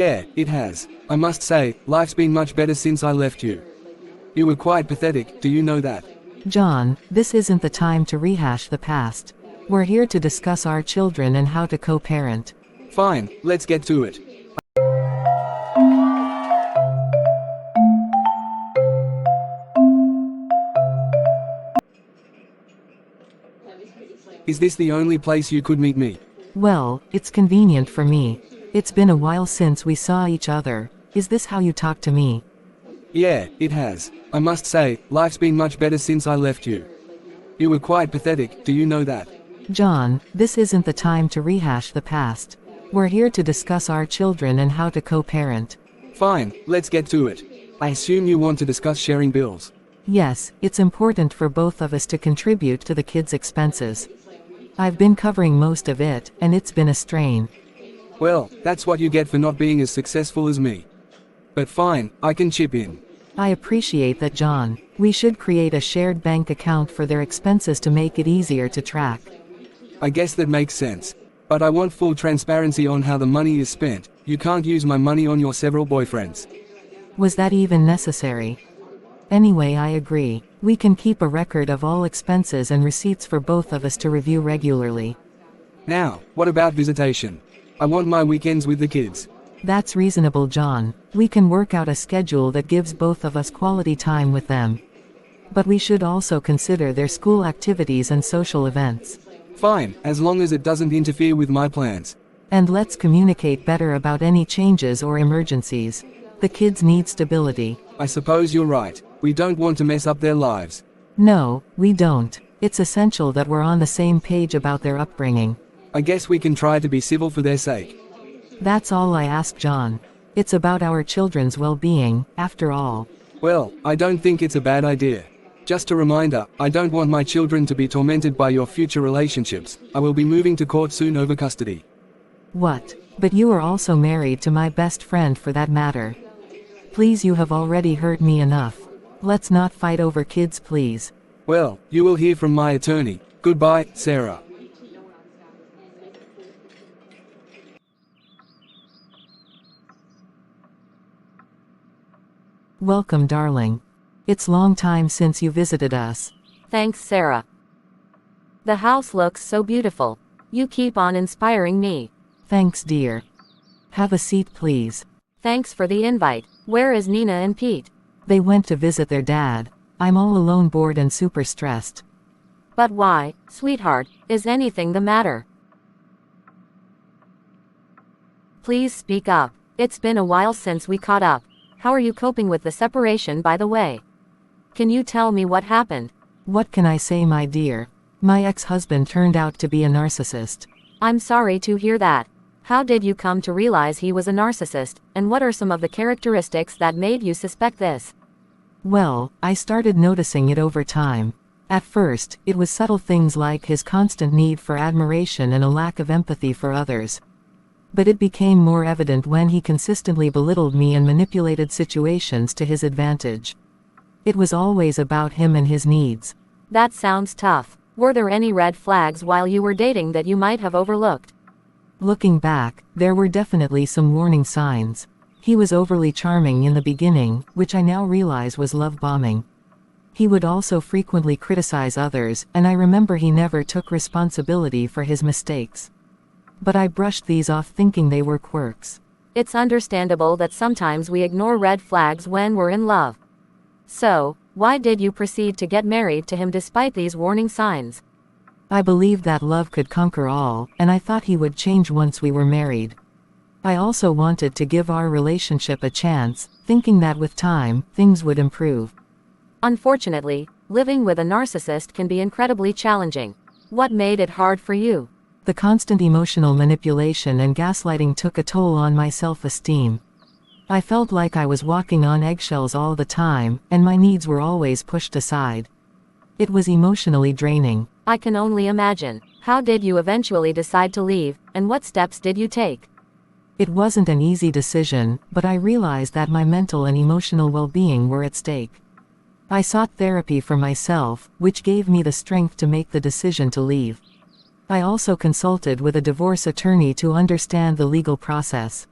Yeah, it has. I must say, life's been much better since I left you. You were quite pathetic, do you know that? John, this isn't the time to rehash the past. We're here to discuss our children and how to co-parent. Fine, let's get to it. Is this the only place you could meet me? Well, it's convenient for me. It's been a while since we saw each other. Is this how you talk to me? Yeah, it has. I must say, life's been much better since I left you. You were quite pathetic, do you know that? John, this isn't the time to rehash the past. We're here to discuss our children and how to co-parent. Fine, let's get to it. I assume you want to discuss sharing bills. Yes, it's important for both of us to contribute to the kids' expenses. I've been covering most of it, and it's been a strain. Well, that's what you get for not being as successful as me. But fine, I can chip in. I appreciate that, John. We should create a shared bank account for their expenses to make it easier to track. I guess that makes sense. But I want full transparency on how the money is spent. You can't use my money on your several boyfriends. Was that even necessary? Anyway, I agree. We can keep a record of all expenses and receipts for both of us to review regularly. Now, what about visitation? I want my weekends with the kids. That's reasonable, John. We can work out a schedule that gives both of us quality time with them. But we should also consider their school activities and social events. Fine, as long as it doesn't interfere with my plans. And let's communicate better about any changes or emergencies. The kids need stability. I suppose you're right. We don't want to mess up their lives. No, we don't. It's essential that we're on the same page about their upbringing. I guess we can try to be civil for their sake. That's all I ask, John. It's about our children's well-being, after all. Well, I don't think it's a bad idea. Just a reminder, I don't want my children to be tormented by your future relationships. I will be moving to court soon over custody. What? But you are also married to my best friend for that matter. Please, you have already hurt me enough. Let's not fight over kids, please. Well, you will hear from my attorney. Goodbye, Sarah. Welcome, darling. It's long time since you visited us. Thanks, Sarah. The house looks so beautiful. You keep on inspiring me. Thanks, dear. Have a seat, please. Thanks for the invite. Where is Nina and Pete? They went to visit their dad. I'm all alone, bored and super stressed. But why, sweetheart? Is anything the matter? Please speak up. It's been a while since we caught up. How are you coping with the separation, by the way? Can you tell me what happened? What can I say, my dear? My ex-husband turned out to be a narcissist. I'm sorry to hear that. How did you come to realize he was a narcissist, and what are some of the characteristics that made you suspect this? Well, I started noticing it over time. At first, it was subtle things like his constant need for admiration and a lack of empathy for others. But it became more evident when he consistently belittled me and manipulated situations to his advantage. It was always about him and his needs. That sounds tough. Were there any red flags while you were dating that you might have overlooked? Looking back, there were definitely some warning signs. He was overly charming in the beginning, which I now realize was love bombing. He would also frequently criticize others, and I remember he never took responsibility for his mistakes. But I brushed these off thinking they were quirks. It's understandable that sometimes we ignore red flags when we're in love. So, why did you proceed to get married to him despite these warning signs? I believed that love could conquer all, and I thought he would change once we were married. I also wanted to give our relationship a chance, thinking that with time, things would improve. Unfortunately, living with a narcissist can be incredibly challenging. What made it hard for you? The constant emotional manipulation and gaslighting took a toll on my self-esteem. I felt like I was walking on eggshells all the time, and my needs were always pushed aside. It was emotionally draining. I can only imagine. How did you eventually decide to leave, and what steps did you take? It wasn't an easy decision, but I realized that my mental and emotional well-being were at stake. I sought therapy for myself, which gave me the strength to make the decision to leave. I also consulted with a divorce attorney to understand the legal process.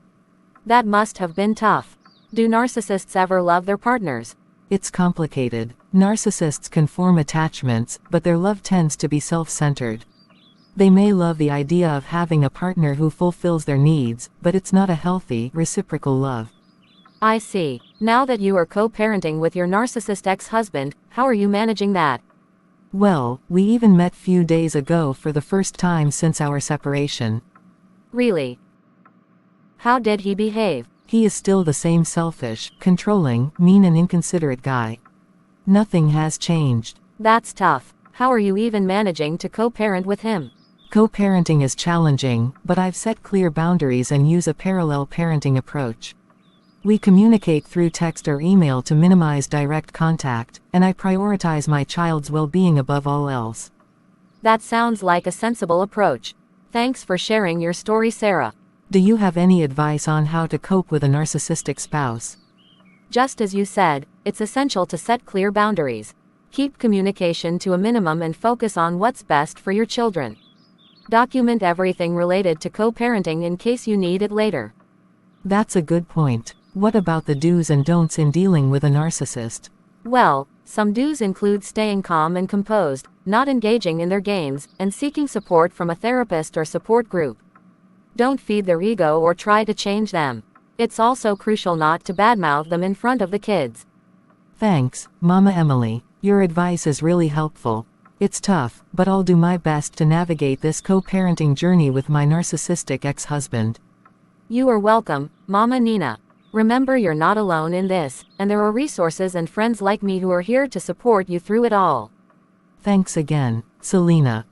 That must have been tough. Do narcissists ever love their partners? It's complicated. Narcissists can form attachments, but their love tends to be self-centered. They may love the idea of having a partner who fulfills their needs, but it's not a healthy, reciprocal love. I see. Now that you are co-parenting with your narcissist ex-husband, how are you managing that? Well, we even met few days ago for the first time since our separation. Really? How did he behave? He is still the same selfish, controlling, mean and inconsiderate guy. Nothing has changed. That's tough. How are you even managing to co-parent with him? Co-parenting is challenging, but I've set clear boundaries and use a parallel parenting approach. We communicate through text or email to minimize direct contact, and I prioritize my child's well-being above all else. That sounds like a sensible approach. Thanks for sharing your story, Sarah. Do you have any advice on how to cope with a narcissistic spouse? Just as you said, it's essential to set clear boundaries. Keep communication to a minimum and focus on what's best for your children. Document everything related to co-parenting in case you need it later. That's a good point. What about the do's and don'ts in dealing with a narcissist? Well, some do's include staying calm and composed, not engaging in their games, and seeking support from a therapist or support group. Don't feed their ego or try to change them. It's also crucial not to badmouth them in front of the kids. Thanks, Mama Emily. Your advice is really helpful. It's tough, but I'll do my best to navigate this co-parenting journey with my narcissistic ex-husband. You are welcome, Mama Nina. Remember, you're not alone in this, and there are resources and friends like me who are here to support you through it all. Thanks again, Selena.